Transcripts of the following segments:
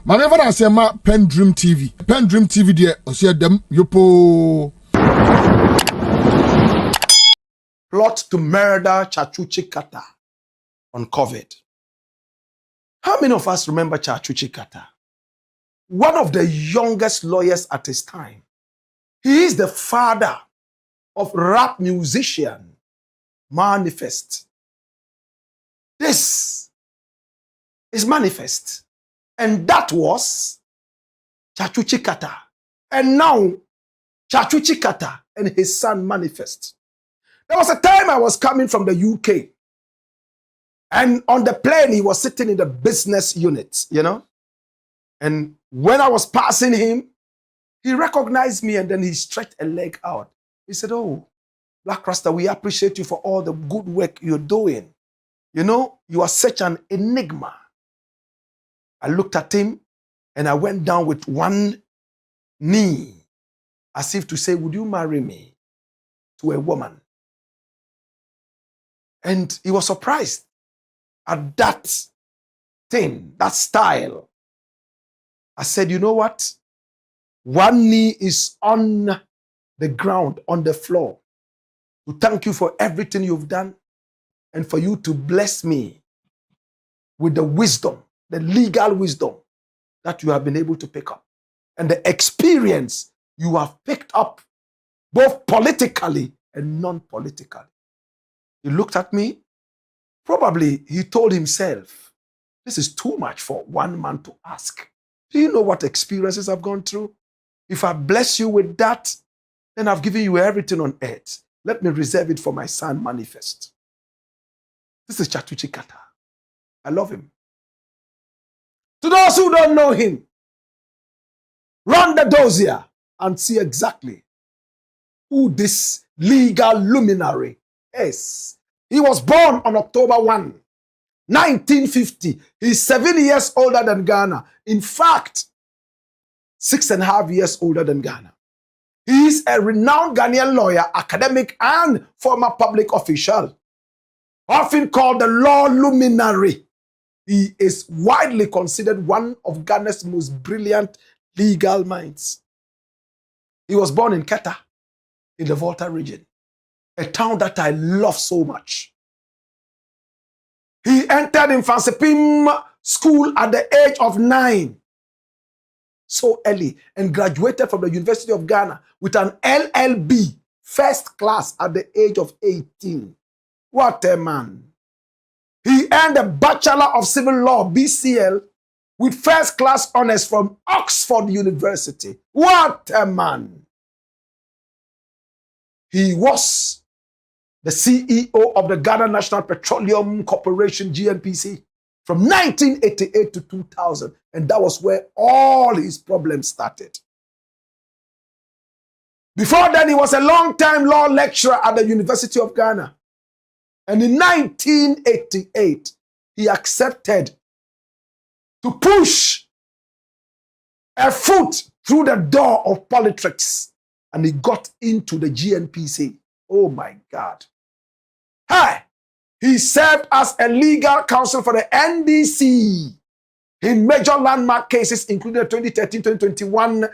Manever I say ma PENDREAM TV. PENDREAM TV there, osia dem yopo. Plot to murder Tsikata on COVID. How many of us remember Tsikata? One of the youngest lawyers at his time. He is the father of rap musician Manifest. This is Manifest. And that was Tsikata. And now, Tsikata and his son Manifest. There was a time I was coming from the UK. And on the plane, he was sitting in the business unit, you know. And when I was passing him, he recognized me and then he stretched a leg out. He said, "Oh, Black Rasta, we appreciate you for all the good work you're doing. You know, you are such an enigma." I looked at him and I went down with one knee as if to say, "Would you marry me?" to a woman. And he was surprised at that thing, that style. I said, "You know what? One knee is on the ground, on the floor, to thank you for everything you've done and for you to bless me with the wisdom, the legal wisdom that you have been able to pick up and the experience you have picked up both politically and non-politically." He looked at me. Probably he told himself, "This is too much for one man to ask. Do you know what experiences I've gone through? If I bless you with that, then I've given you everything on earth. Let me reserve it for my son Manifest." This is Tsikata. I love him. To those who don't know him, run the dossier and see exactly who this legal luminary is. He was born on October 1, 1950. He's 7 years older than Ghana. In fact, 6.5 years older than Ghana. He is a renowned Ghanaian lawyer, academic, and former public official, often called the law luminary. He is widely considered one of Ghana's most brilliant legal minds. He was born in Keta, in the Volta region, a town that I love so much. He entered Infansipim school at the age of 9, so early, and graduated from the University of Ghana with an LLB, first class, at the age of 18. What a man. He earned a Bachelor of Civil Law, BCL, with first class honors from Oxford University. What a man. He was the CEO of the Ghana National Petroleum Corporation, GNPC, from 1988 to 2000. And that was where all his problems started. Before then, he was a long-time law lecturer at the University of Ghana. And in 1988, he accepted to push a foot through the door of politics, and he got into the GNPC. Oh my God. Hey, he served as a legal counsel for the NDC in major landmark cases, including the 2013-2021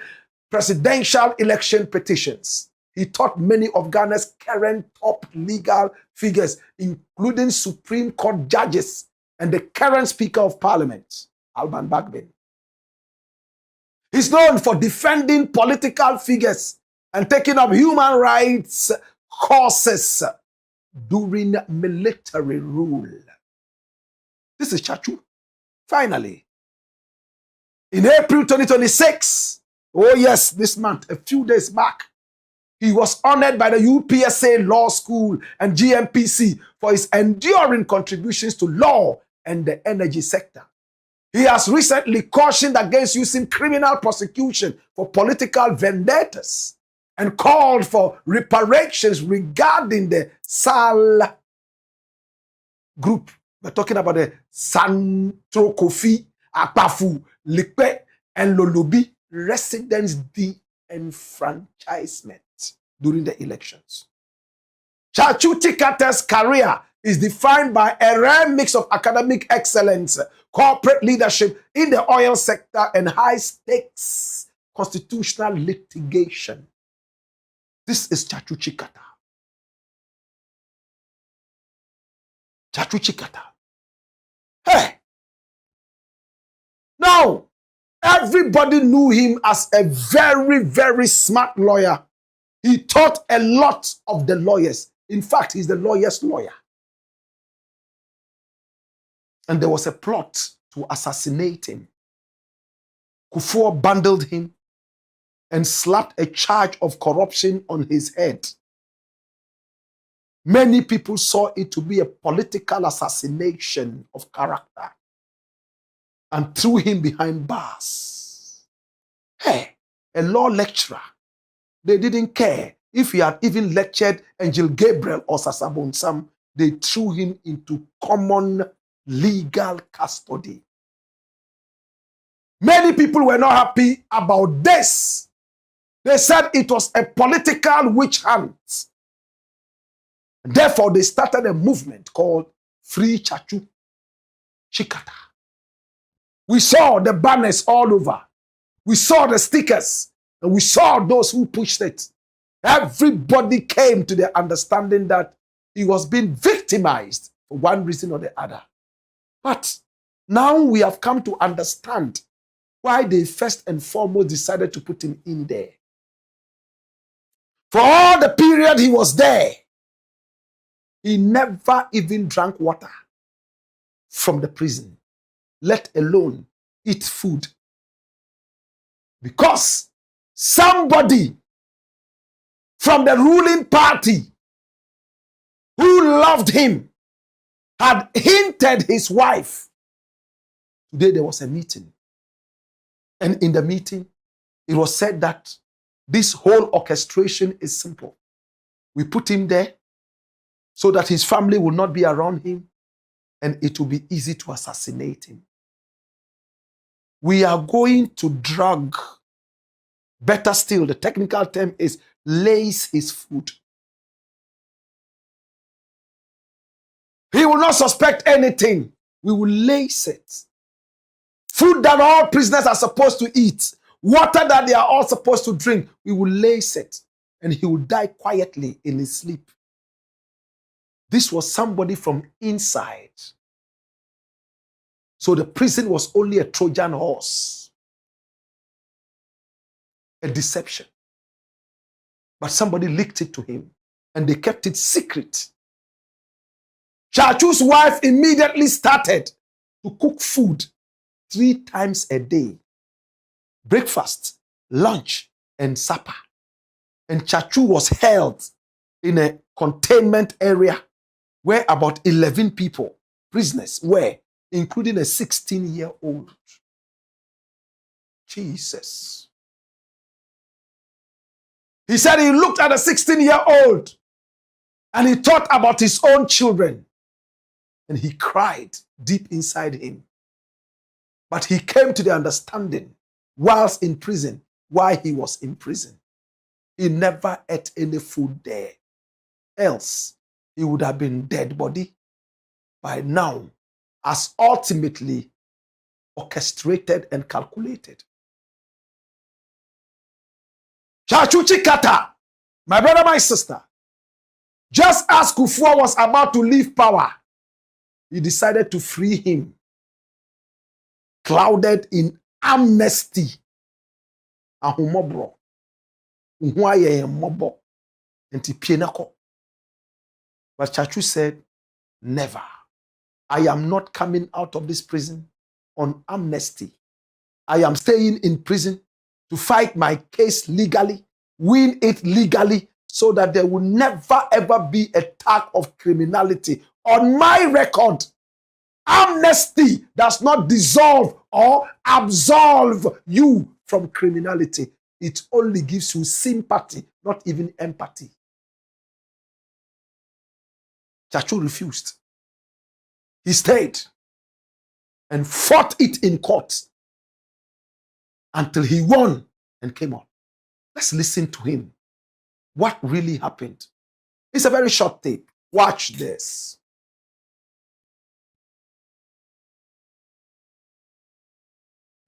presidential election petitions. He taught many of Ghana's current top legal figures, including Supreme Court judges and the current Speaker of Parliament, Alban Bagbin. He's known for defending political figures and taking up human rights causes during military rule. This is Tsatsu. Finally, in April 2026, oh yes, this month, a few days back, he was honored by the UPSA Law School and GMPC for his enduring contributions to law and the energy sector. He has recently cautioned against using criminal prosecution for political vendettas and called for reparations regarding the SAL group. We're talking about the Santro Kofi, Akpafu, Likpe, and Lolobi residents' de-enfranchisement during the elections. Tsatsu Tsikata's career is defined by a rare mix of academic excellence, corporate leadership in the oil sector, and high-stakes constitutional litigation. This is Tsatsu Tsikata. Tsatsu Tsikata. Hey! Now, everybody knew him as a very, very smart lawyer. He taught a lot of the lawyers. In fact, he's the lawyer's lawyer. And there was a plot to assassinate him. Kufuor bundled him and slapped a charge of corruption on his head. Many people saw it to be a political assassination of character and threw him behind bars. Hey, a law lecturer. They didn't care if he had even lectured Angel Gabriel or Sasabonsam. They threw him into common legal custody. Many people were not happy about this. They said it was a political witch hunt. Therefore, they started a movement called Free Tsatsu Tsikata. We saw the banners all over. We saw the stickers. And we saw those who pushed it. Everybody came to the understanding that he was being victimized for one reason or the other. But now we have come to understand why they first and foremost decided to put him in there. For all the period he was there, he never even drank water from the prison, let alone eat food. Because somebody from the ruling party who loved him had hinted his wife. Today there was a meeting. And in the meeting, it was said that this whole orchestration is simple. We put him there so that his family will not be around him and it will be easy to assassinate him. We are going to drug, better still, the technical term is lace his food. He will not suspect anything. We will lace it. Food that all prisoners are supposed to eat, water that they are all supposed to drink, we will lace it. And he will die quietly in his sleep. This was somebody from inside. So the prison was only a Trojan horse. A deception. But somebody leaked it to him. And they kept it secret. Tsatsu's wife immediately started to cook food 3 times a day. Breakfast, lunch, and supper. And Tsatsu was held in a containment area where about 11 people, prisoners, were, including a 16-year-old. Jesus. He said he looked at a 16-year-old and he thought about his own children. And he cried deep inside him. But he came to the understanding whilst in prison, why he was in prison. He never ate any food there. Else, he would have been dead body by now, as ultimately orchestrated and calculated. Tsatsu Tsikata, my brother, my sister, just as Kufuor was about to leave power, he decided to free him, clouded in amnesty. Ahumobro. Mobo. But Tsatsu said, never. I am not coming out of this prison on amnesty. I am staying in prison to fight my case legally, win it legally, so that there will never ever be a tag of criminality on my record. Amnesty does not dissolve or absolve you from criminality. It only gives you sympathy, not even empathy. Tsatsu refused. He stayed and fought it in court until he won and came on. Let's listen to him. What really happened? It's a very short tape. Watch this.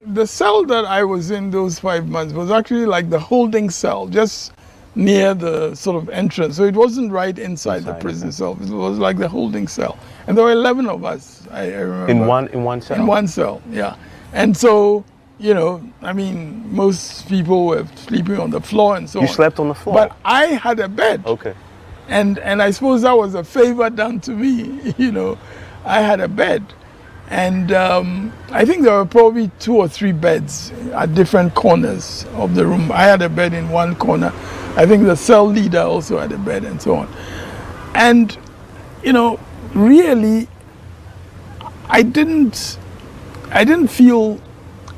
The cell that I was in those 5 months was actually like the holding cell, just near the sort of entrance. So it wasn't right inside the prison itself. It was like the holding cell. And there were 11 of us, I remember. In one cell? In one cell, yeah. And so, you know, I mean, most people were sleeping on the floor and so on. You slept on the floor? But I had a bed. Okay. And I suppose that was a favor done to me, you know. I had a bed. And I think there were probably 2 or 3 beds at different corners of the room. I had a bed in one corner. I think the cell leader also had a bed and so on. And, you know, really, I didn't feel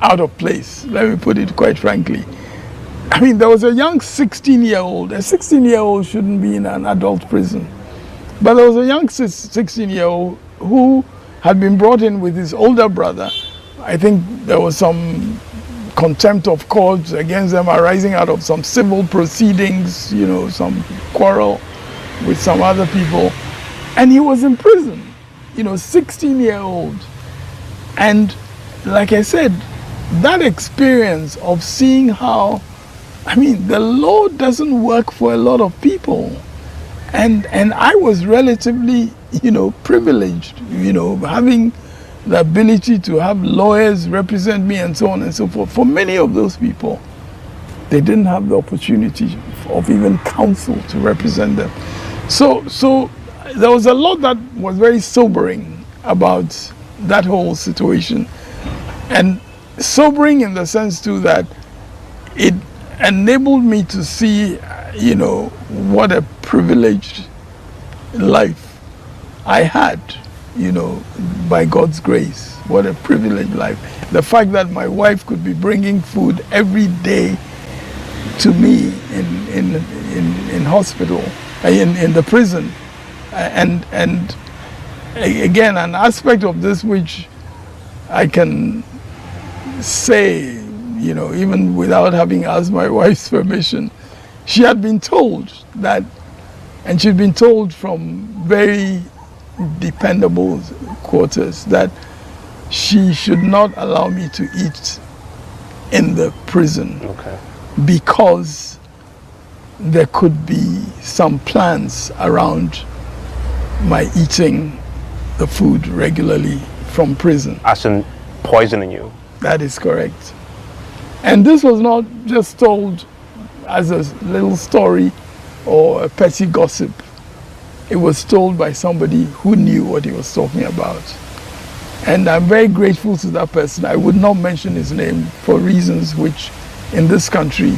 out of place, let me put it quite frankly. I mean, there was a young 16-year-old. A 16-year-old shouldn't be in an adult prison. But there was a young 16-year-old who had been brought in with his older brother. I think there was some contempt of court against them arising out of some civil proceedings, you know, some quarrel with some other people. And he was in prison, you know, 16-year-old. And like I said, that experience of seeing how, I mean, the law doesn't work for a lot of people. And I was relatively, you know, privileged, you know, having the ability to have lawyers represent me and so on and so forth. For many of those people, they didn't have the opportunity of even counsel to represent them. So there was a lot that was very sobering about that whole situation. And sobering in the sense too that it enabled me to see, you know, what a privileged life I had, you know, by God's grace. What a privileged life. The fact that my wife could be bringing food every day to me in hospital, in the prison. And again, an aspect of this which I can say, you know, even without having asked my wife's permission, she had been told that, and she'd been told from very dependable quarters that she should not allow me to eat in the prison. Okay. Because there could be some plans around my eating the food regularly from prison. As in poisoning you? That is correct. And this was not just told as a little story or a petty gossip. It was told by somebody who knew what he was talking about. And I'm very grateful to that person. I would not mention his name for reasons which in this country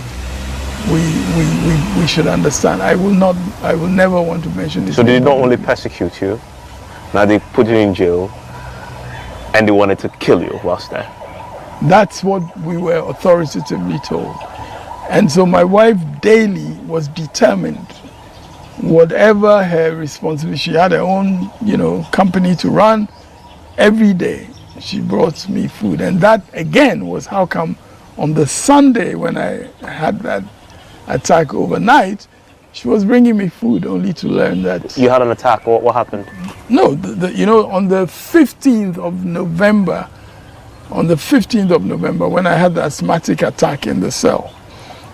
we should understand. I will never want to mention his name. So they not only persecute you, now they put you in jail and they wanted to kill you whilst there. That's what we were authoritatively told. And so my wife daily was determined, whatever her responsibility, she had her own, you know, company to run. Every day she brought me food. And that again was how come on the Sunday when I had that attack overnight, she was bringing me food only to learn that... You had an attack, what happened? No, you know, on the 15th of November, when I had the asthmatic attack in the cell,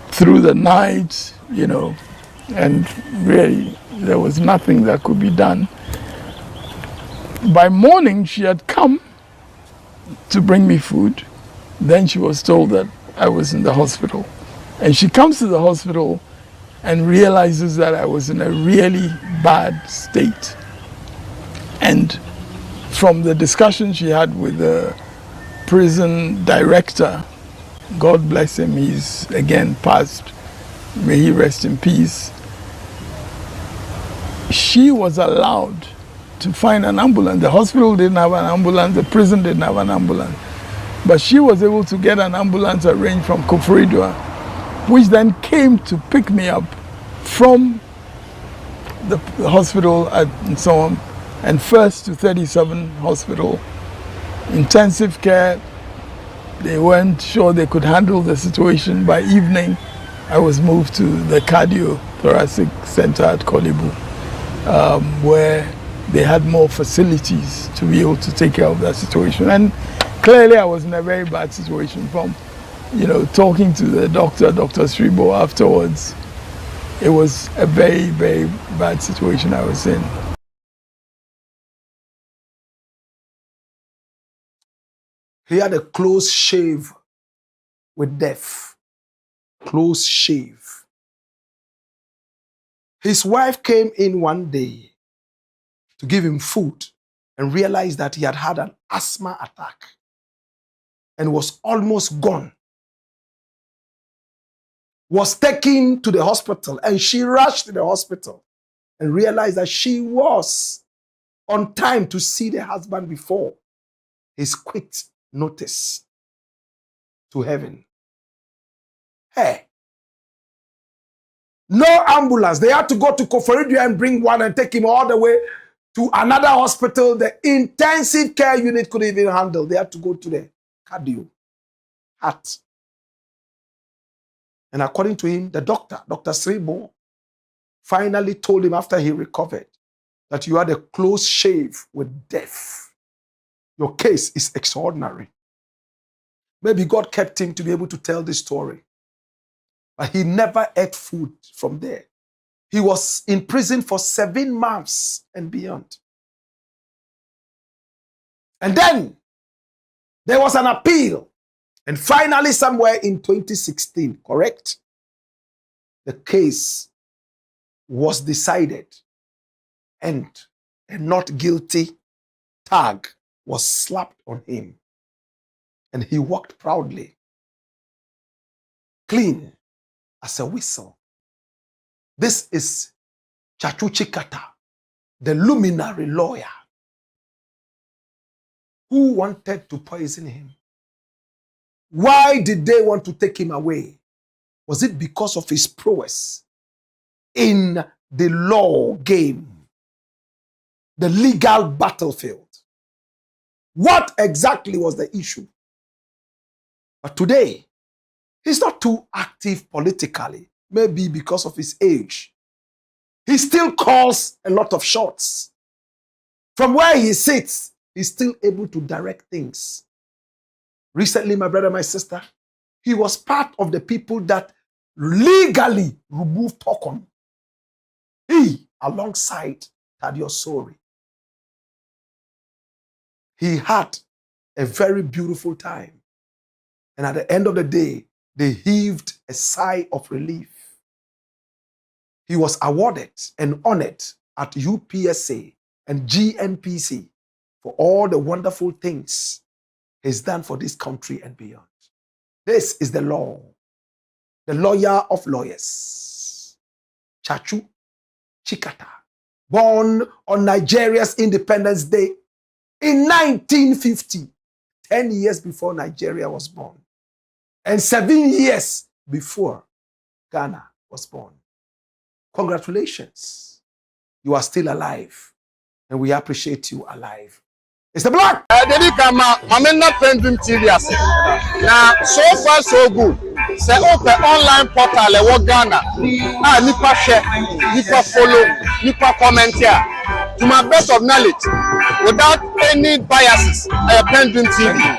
through the night, you know, and really there was nothing that could be done. By morning, she had come to bring me food. Then she was told that I was in the hospital. And she comes to the hospital and realizes that I was in a really bad state. And from the discussion she had with the prison director, God bless him, he's again passed, may he rest in peace, she was allowed to find an ambulance. The hospital didn't have an ambulance, the prison didn't have an ambulance. But she was able to get an ambulance arranged from Koforidua, which then came to pick me up from the hospital and so on, and first to 37 hospital, intensive care. They weren't sure they could handle the situation. By evening, I was moved to the cardiothoracic center at Kolibu. where they had more facilities to be able to take care of that situation. And clearly I was in a very bad situation from, talking to the doctor, Dr. Sribo, afterwards. It was a very, very bad situation I was in. He had a close shave with death. Close shave. His wife came in one day to give him food and realized that he had had an asthma attack and was almost gone. Was taken to the hospital, and she rushed to the hospital and realized that she was on time to see the husband before his quit notice to heaven. Hey, no ambulance. They had to go to Koforidua and bring one and take him all the way to another hospital. The intensive care unit couldn't even handle. They had to go to the cardio, heart. And according to him, the doctor, Dr. Sribo, finally told him after he recovered that you had a close shave with death. Your case is extraordinary. Maybe God kept him to be able to tell this story. But he never ate food from there. He was in prison for 7 months and beyond. And then there was an appeal. And finally, somewhere in 2016, correct? The case was decided and a not guilty tag was slapped on him. And he walked proudly, clean as a whistle. This is Tsatsu Tsikata, the luminary lawyer who wanted to poison him. Why did they want to take him away? Was it because of his prowess in the law game, the legal battlefield? What exactly was the issue? But today, he's not too active politically, maybe because of his age. He still calls a lot of shots. From where he sits, he's still able to direct things. Recently, my brother, my sister, he was part of the people that legally removed Tokon. He, alongside Thaddeus Sori. He had a very beautiful time. And at the end of the day, they heaved a sigh of relief. He was awarded and honored at UPSA and GNPC for all the wonderful things he's done for this country and beyond. This is the law, the lawyer of lawyers, Tsatsu Tsikata, born on Nigeria's Independence Day in 1950, 10 years before Nigeria was born, and 7 years before Ghana was born. Congratulations. You are still alive, and we appreciate you alive. It's the black. I'm not PENDREAM TV. Now, so far so good. Say open online portal e Ghana. Nipa share, nipa follow, nipa comment here. To my best of knowledge, without any biases, PENDREAM TV.